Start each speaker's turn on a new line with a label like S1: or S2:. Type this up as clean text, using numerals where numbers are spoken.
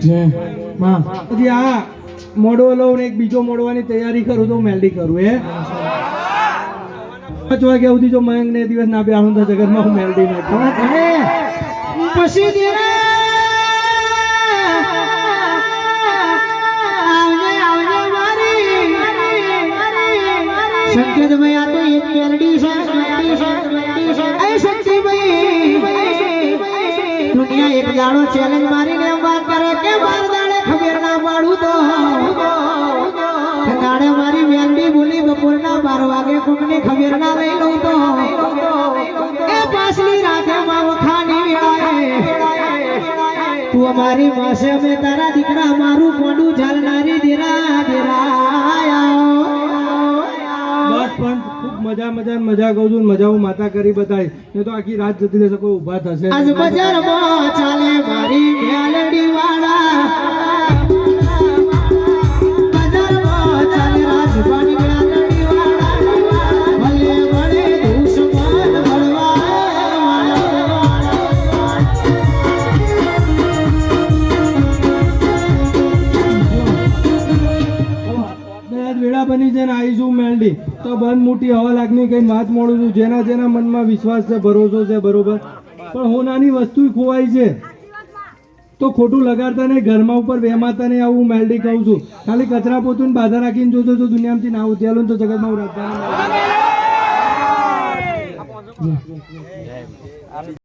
S1: જય માં
S2: પછી આ મોડવો લઉં ને એક બીજો મોડવાની તૈયારી કરું તો મેલડી કરું હે 5 વાગ્યા સુધી જો મયંક ને દિવસ ના બેહું તો જગતમાં હું મેલડી ના
S1: હવે ઘરે પછી દેરા આવજે મારી સંકેત ભાઈ આ તો એક મેલડી છે એ શક્તિભાઈ દુનિયા એક દાડો ચેલેન્જ મારીને એમ વાત કરે કે બાર દાડે ખબર ના પાડું તો દાડે મારી મેલડી બોલી બપોરના 12 વાગે કોકની ખબર ના લઈ લઉં તો એ પાછલી રાતે માં વખાની વેળાએ તું અમારી માસે અમે તારા દીકરા મારું કોડું ઝાલનારી દેરા
S2: બસ પણ ખૂબ મજા કહું છું મજા હું માતા કરી બતાવી એ તો આખી રાત જતી રહેશે કોઈ ઊભા થશે
S1: આજ બજારમાં ચાલે મારી મેલડી વાળા બજારમાં ચાલે રાજવાની મેલડી વાળા ભલે ભલે દુશ્મન ભળવા
S2: વેળા બની છે ને આવીશું મેલડી તો બંધ મોટી હવા લાગની કઈ વાત મોડું છું જેના મનમાં વિશ્વાસ છે ભરોસો છે બરોબર પણ હોનાની વસ્તુ ખોવાઈ છે તો ખોટું લગાડતા નહીં ઘરમાં ઉપર વહેમાતા નહીં આવું મેલડી કહું છું ખાલી કચરા પોતું બાધા રાખીને જોજો જો દુનિયામાંથી ના ઉતરેલું તો જગતમાં હું રાખતા